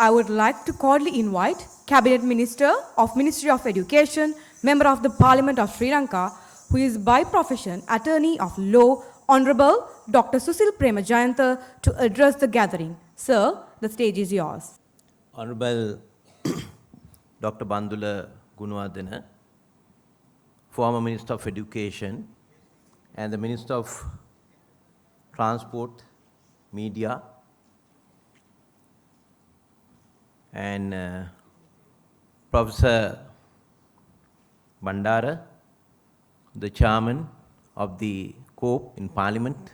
I would like to cordially invite Cabinet Minister of Ministry of Education, Member of the Parliament of Sri Lanka, who is by profession Attorney of Law, Honorable Dr. Susil Premajayantha, to address the gathering. Sir, the stage is yours. Honorable Dr. Bandula Gunawardena, former Minister of Education and the Minister of Transport, Media, and Professor Bandara, the Chairman of the COPE in Parliament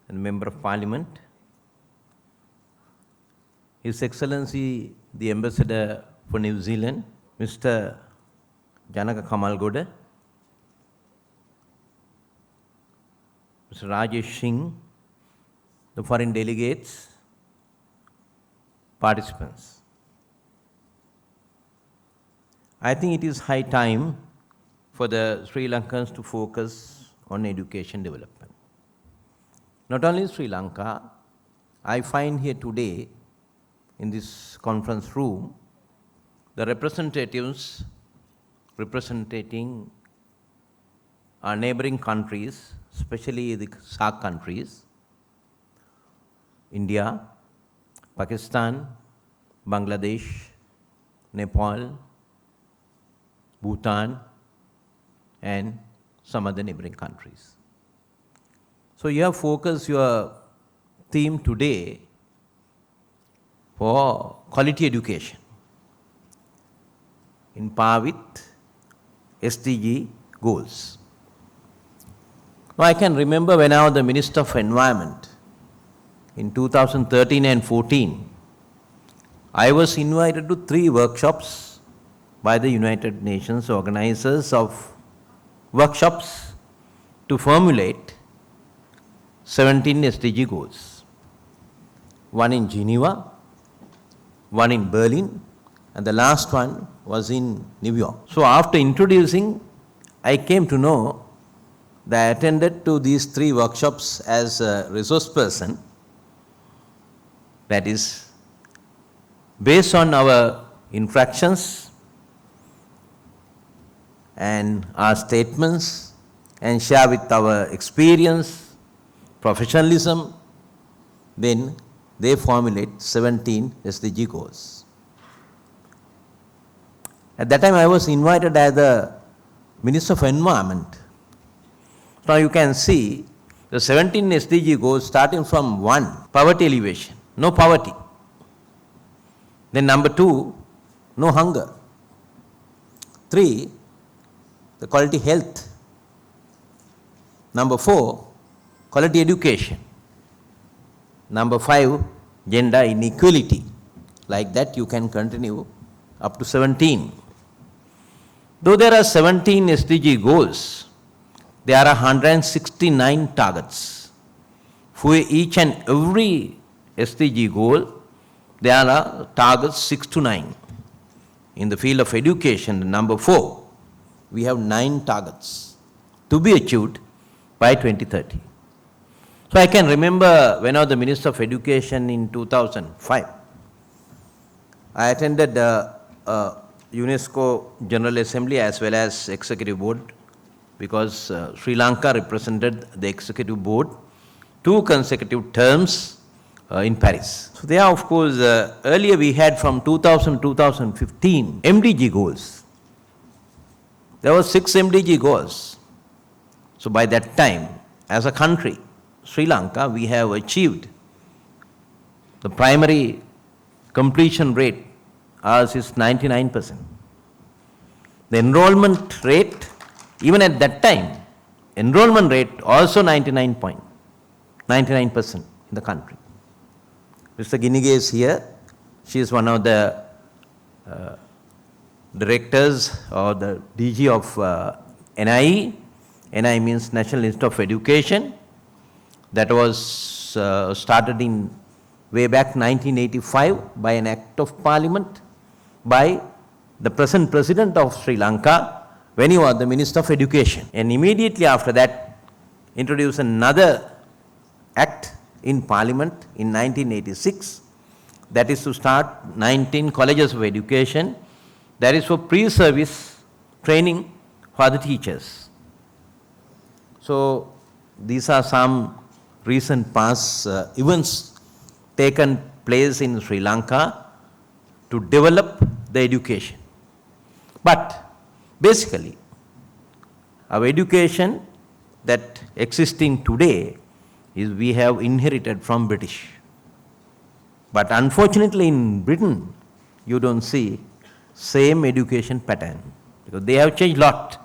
and Member of Parliament, His Excellency the Ambassador for New Zealand, Mr. Janaka Kamalgoda, Mr. Rajesh Singh, the foreign delegates, participants. I think it is high time for the Sri Lankans to focus on education development. Not only Sri Lanka, I find here today in this conference room the representatives representing our neighboring countries, especially the SAARC countries, India, Pakistan, Bangladesh, Nepal, Bhutan, and some other neighboring countries. So you have focused your theme today for quality education in par with SDG goals. Now I can remember when I was the Minister of Environment in 2013 and 14, I was invited to 3 workshops by the United Nations organizers of workshops to formulate 17 SDG goals. One in Geneva, one in Berlin, and the last one was in New York. So after introducing, I came to know that I attended to these 3 workshops as a resource person. That is, based on our infractions and our statements and share with our experience, professionalism, then they formulate 17 SDG goals. At that time I was invited as the Minister of Environment. Now you can see the 17 SDG goals starting from 1, poverty alleviation, no poverty. Then number 2, no hunger. 3, the quality health. Number 4, quality education. Number 5, gender inequality. Like that you can continue up to 17. Though there are 17 SDG goals, there are 169 targets. For each and every SDG goal, there are targets 6 to 9. In the field of education, number 4, we have 9 targets to be achieved by 2030. So I can remember when I was the Minister of Education in 2005, I attended the UNESCO General Assembly as well as Executive Board, because Sri Lanka represented the Executive Board 2 consecutive terms in Paris. So there, of course, earlier we had from 2000-2015 MDG goals. There were 6 MDG goals. So by that time, as a country, Sri Lanka, we have achieved the primary completion rate, ours is 99%. The enrollment rate, even at that time, enrollment rate also 99% in the country. Mr. Ginige is here. She is one of the directors or the DG of NIE. NIE means National Institute of Education. That was started in way back 1985 by an Act of Parliament by the present President of Sri Lanka when he was the Minister of Education. And immediately after that, introduced another act in Parliament in 1986 that is to start 19 colleges of education. That is for pre-service training for the teachers. So these are some recent past events taken place in Sri Lanka to develop the education. But basically, our education that existing today is we have inherited from British. But unfortunately in Britain, you don't see same education pattern because they have changed a lot.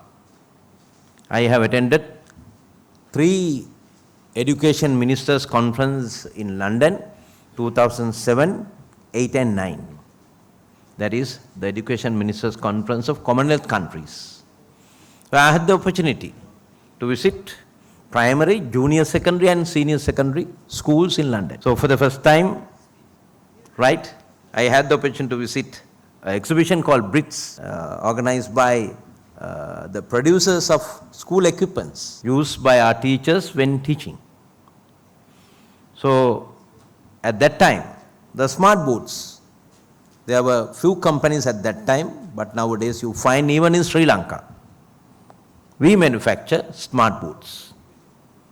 I have attended 3 education ministers conference in London, 2007, 8 and 9. That is the education ministers conference of Commonwealth countries. So I had the opportunity to visit primary, junior secondary and senior secondary schools in London. So for the first time, right, I had the opportunity to visit an exhibition called Bricks, organized by the producers of school equipments used by our teachers when teaching. So at that time, the smart boards, there were few companies at that time, but nowadays you find even in Sri Lanka, we manufacture smart boards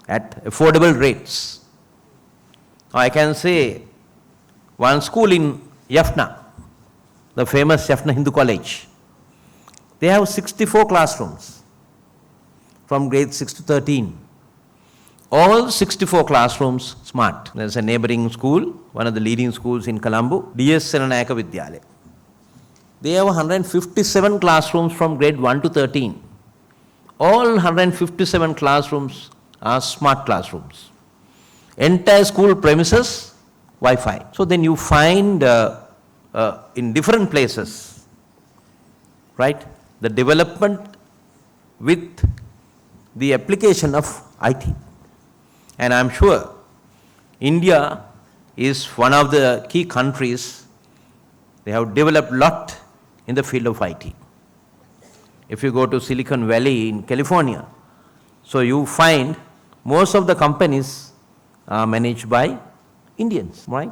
at affordable rates. I can say one school in Jaffna, the famous Jaffna Hindu College, they have 64 classrooms from grade 6 to 13. All 64 classrooms smart. There's a neighboring school, one of the leading schools in Colombo, DS Seranayaka Vidyalaya. They have 157 classrooms from grade 1 to 13. All 157 classrooms are smart classrooms. Entire school premises, Wi-Fi. So then you find in different places, right, the development with the application of IT. And I'm sure India is one of the key countries, they have developed a lot in the field of IT. If you go to Silicon Valley in California, so you find most of the companies are managed by Indians, right?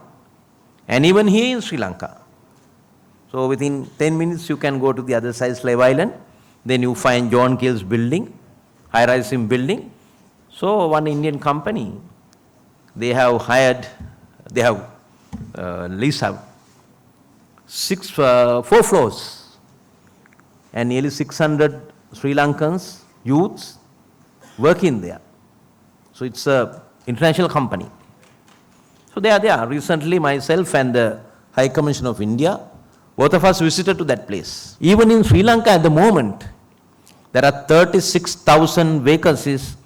And even here in Sri Lanka. So within 10 minutes you can go to the other side, Slave Island, then you find John Kill's building, high-rise building. So one Indian company, they have hired, they have leased out 4 floors, and nearly 600 Sri Lankans, youths, work in there. So it's an international company. So they are there. Recently myself and the High Commission of India, both of us visited to that place. Even in Sri Lanka at the moment, there are 36,000 vacancies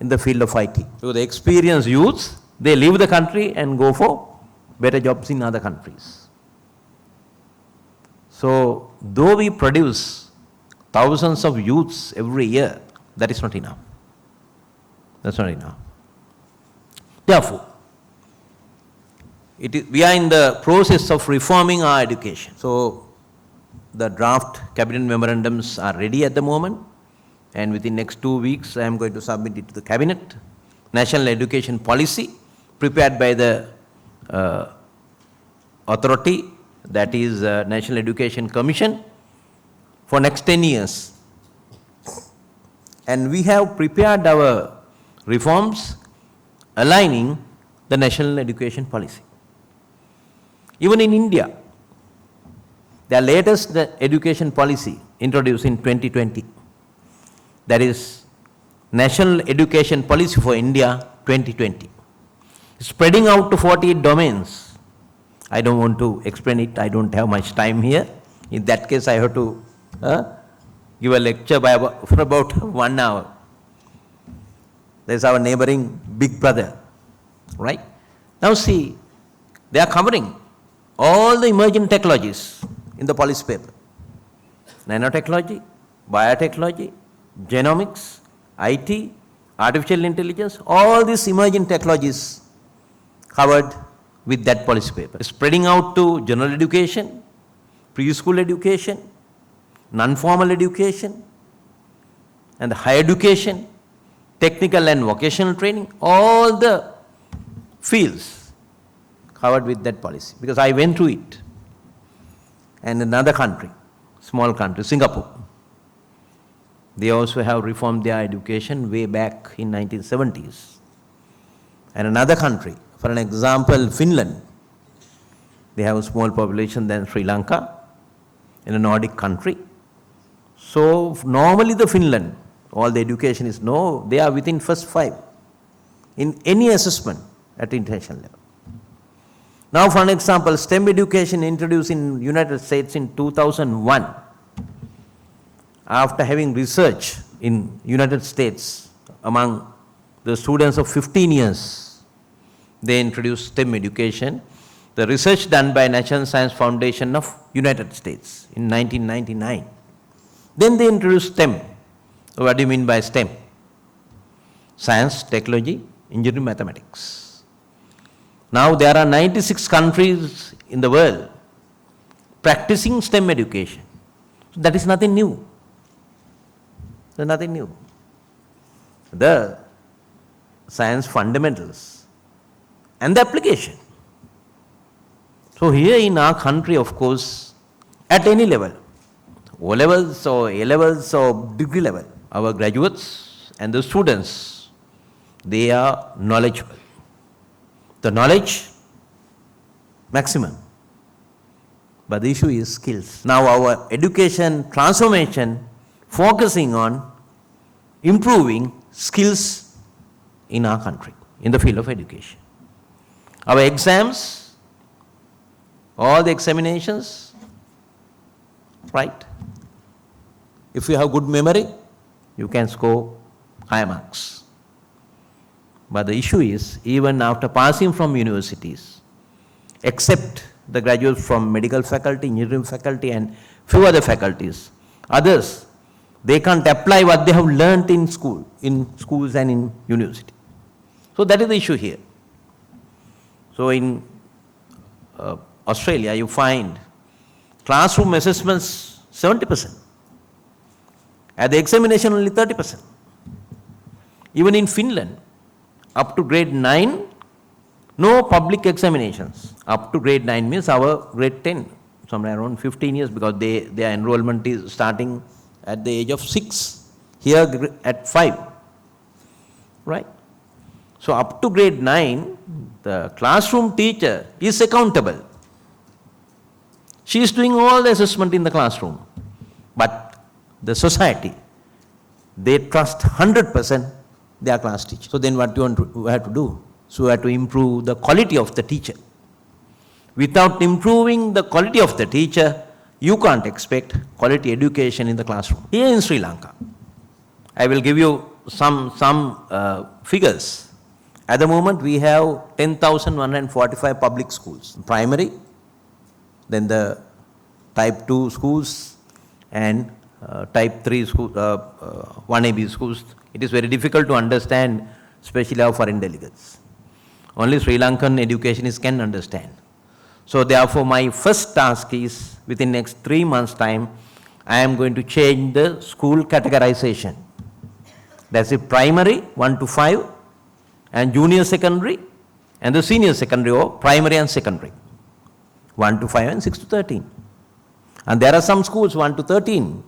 in the field of IT. So the experienced youths, they leave the country and go for better jobs in other countries. So though we produce thousands of youths every year, that is not enough. That's not enough. Therefore, we are in the process of reforming our education. So the draft cabinet memorandums are ready at the moment, and within next 2 weeks I am going to submit it to the cabinet. National education policy prepared by the authority, that is National Education Commission, for next 10 years. And we have prepared our reforms aligning the national education policy. Even in India, the latest education policy introduced in 2020, that is National Education Policy for India 2020, spreading out to 48 domains. I don't want to explain it, I don't have much time here. In that case, I have to give a lecture for about 1 hour. There is our neighboring big brother, right? Now see, they are covering all the emerging technologies in the policy paper. Nanotechnology, biotechnology, genomics, IT, artificial intelligence, all these emerging technologies covered with that policy paper. Spreading out to general education, preschool education, non-formal education, and higher education, technical and vocational training, all the fields covered with that policy because I went through it. And another country, small country, Singapore, they also have reformed their education way back in 1970s. And another country, for an example, Finland, they have a small population than Sri Lanka, in a Nordic country. So normally the Finland, all the education is they are within first 5 in any assessment at international level. Now for an example, STEM education introduced in United States in 2001. After having research in United States among the students of 15 years, they introduced STEM education. The research done by National Science Foundation of United States in 1999. Then they introduced STEM. What do you mean by STEM? Science, technology, engineering, mathematics. Now there are 96 countries in the world practicing STEM education. So that is nothing new. There's nothing new. The science fundamentals and the application. So here in our country, of course, at any level, O levels or A levels or degree level, our graduates and the students, they are knowledgeable. The knowledge, maximum. But the issue is skills. Now our education transformation focusing on improving skills in our country, in the field of education. Our exams, all the examinations, right? If you have good memory, you can score high marks. But the issue is, even after passing from universities, except the graduates from medical faculty, engineering faculty and few other faculties, others, they can't apply what they have learnt in schools and in university. So that is the issue here. So in Australia, you find classroom assessments 70%. At the examination, only 30%. Even in Finland, up to grade 9, no public examinations. Up to grade 9 means our grade 10, somewhere around 15 years, because their enrollment is starting at the age of 6, here at 5, right? So up to grade 9, the classroom teacher is accountable. She is doing all the assessment in the classroom. But the society, they trust 100% their class teacher. So then what you have to do? So you have to improve the quality of the teacher. Without improving the quality of the teacher, you can't expect quality education in the classroom. Here in Sri Lanka, I will give you some figures. At the moment, we have 10,145 public schools, primary, then the type 2 schools and type 3 schools, 1AB schools. It is very difficult to understand, especially our foreign delegates. Only Sri Lankan educationists can understand. So therefore, my first task is, within next 3 months' time, I am going to change the school categorization. That's it, primary 1 to 5, and junior secondary, and the senior secondary, or primary and secondary, 1 to 5 and 6 to 13. And there are some schools 1 to 13.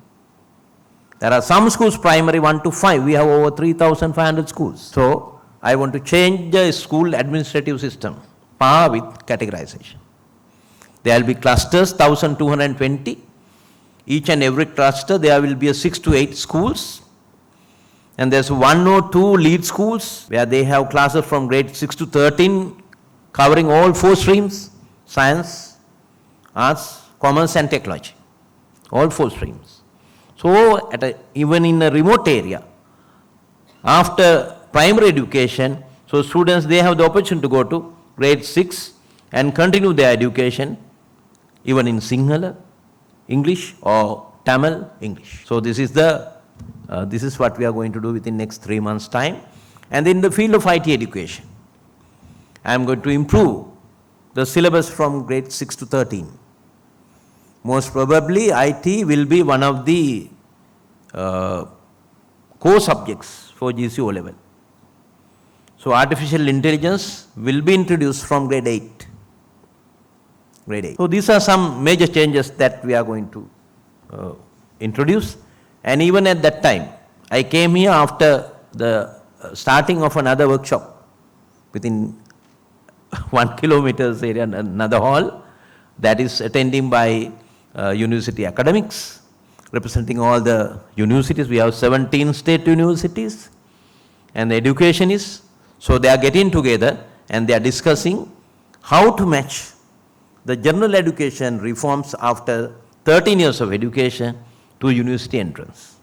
There are some schools primary 1 to 5. We have over 3,500 schools. So I want to change the school administrative system, par with categorization. There will be clusters, 1,220. Each and every cluster, there will be 6 to 8 schools. And there's 1 or 2 lead schools where they have classes from grade 6 to 13 covering all 4 streams: science, arts, commerce and technology. All 4 streams. So even in a remote area, after primary education, so students, they have the opportunity to go to grade 6 and continue their education even in Sinhala, English, or Tamil, English. So this is what we are going to do within next 3 months' time. And in the field of IT education, I am going to improve the syllabus from grade 6 to 13. Most probably, IT will be one of the core subjects for GCO level. So artificial intelligence will be introduced from grade 8. grade 8. So these are some major changes that we are going to introduce. And even at that time, I came here after the starting of another workshop within 1 kilometers area, another hall that is attending by university academics, representing all the universities. We have 17 state universities and the educationists. So they are getting together and they are discussing how to match the general education reforms after 13 years of education to university entrance.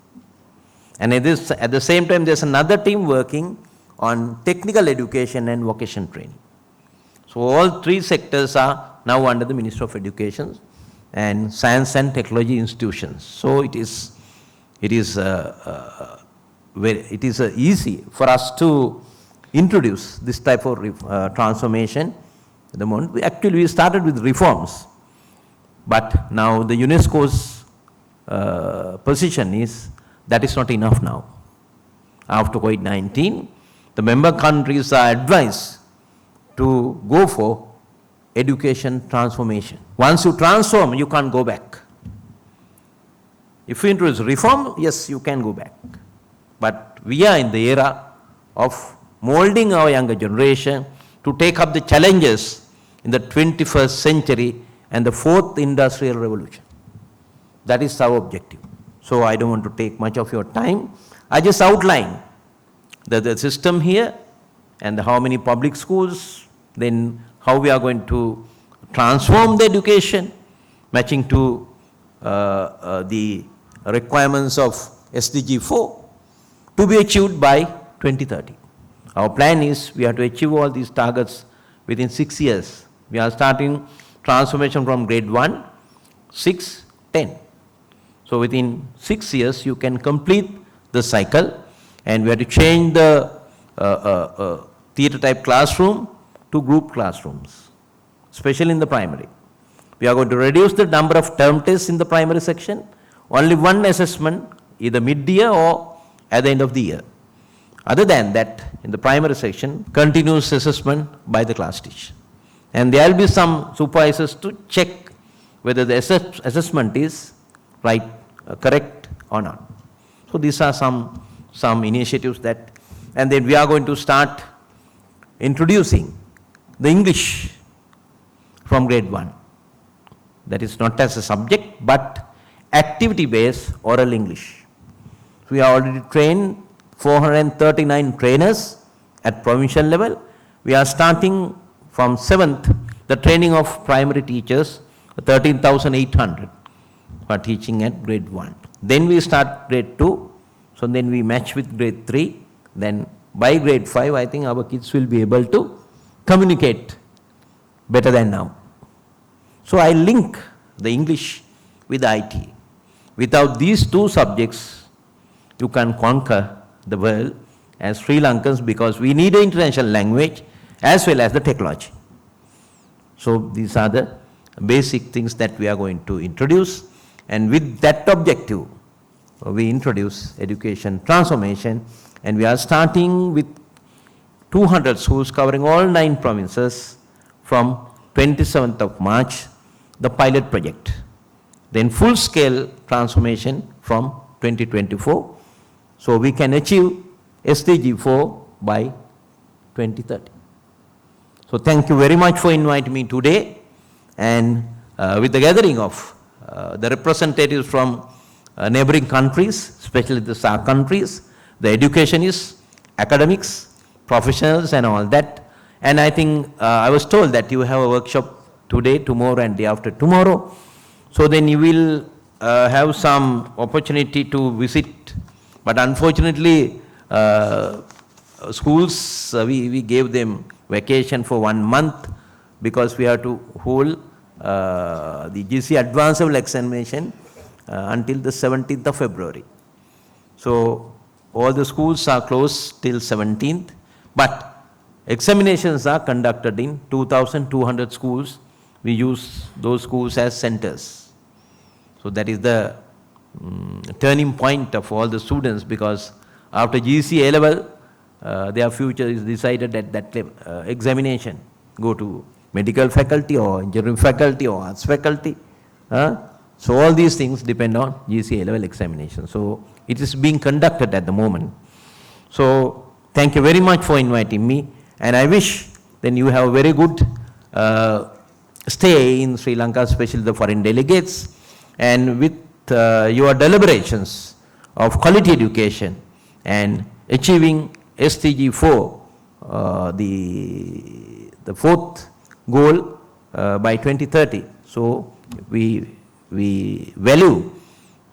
And at the same time, there's another team working on technical education and vocation training. So all three sectors are now under the Ministry of Education and Science and Technology institutions. So it is easy for us to introduce this type of transformation. At the moment, we started with reforms, but now the UNESCO's position is that is not enough now. After COVID-19, the member countries are advised to go for education transformation. Once you transform, you can't go back. If you introduce reform, yes, you can go back. But we are in the era of molding our younger generation to take up the challenges in the 21st century and the fourth industrial revolution. That is our objective. So I don't want to take much of your time. I just outline the system here and how many public schools, then how we are going to transform the education, matching to the requirements of SDG 4 to be achieved by 2030. Our plan is we have to achieve all these targets within 6 years. We are starting transformation from grade 1, 6, 10. So within 6 years, you can complete the cycle, and we have to change the theatre type classroom to group classrooms, especially in the primary. We are going to reduce the number of term tests in the primary section, only one assessment, either mid-year or at the end of the year. Other than that, in the primary section, continuous assessment by the class teacher. And there will be some supervisors to check whether the assessment is right, correct or not. So these are some initiatives that, and then we are going to start introducing the English from grade 1. That is not as a subject, but activity-based oral English. We have already trained 439 trainers at provincial level. We are starting from 7th, the training of primary teachers, 13,800 for teaching at grade 1. Then we start grade 2, so then we match with grade 3. Then by grade 5, I think our kids will be able to communicate better than now. So I link the English with IT. Without these two subjects, you can conquer the world as Sri Lankans, because we need an international language as well as the technology. So these are the basic things that we are going to introduce, and with that objective, we introduce education transformation, and we are starting with 200 schools covering all 9 provinces from 27th of March, the pilot project. Then full-scale transformation from 2024, so we can achieve SDG 4 by 2030. So thank you very much for inviting me today, and with the gathering of the representatives from neighboring countries, especially the SAARC countries, the educationists, academics, professionals and all that. And I think I was told that you have a workshop today, tomorrow and day after tomorrow. So then you will have some opportunity to visit, but unfortunately schools, we gave them vacation for 1 month because we have to hold the GC advanced level examination until the 17th of February. So all the schools are closed till 17th, but examinations are conducted in 2,200 schools. We use those schools as centers. So that is the turning point of all the students, because after GC A level, their future is decided at that examination, go to medical faculty or engineering faculty or arts faculty. So all these things depend on GCA level examination. So it is being conducted at the moment. So thank you very much for inviting me, and I wish then you have a very good stay in Sri Lanka, especially the foreign delegates, and with your deliberations of quality education and achieving SDG 4, the fourth goal by 2030. So we value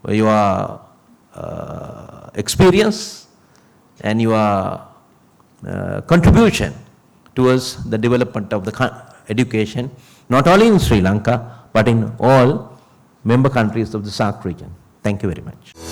your experience and your contribution towards the development of the education, not only in Sri Lanka, but in all member countries of the SAARC region. Thank you very much.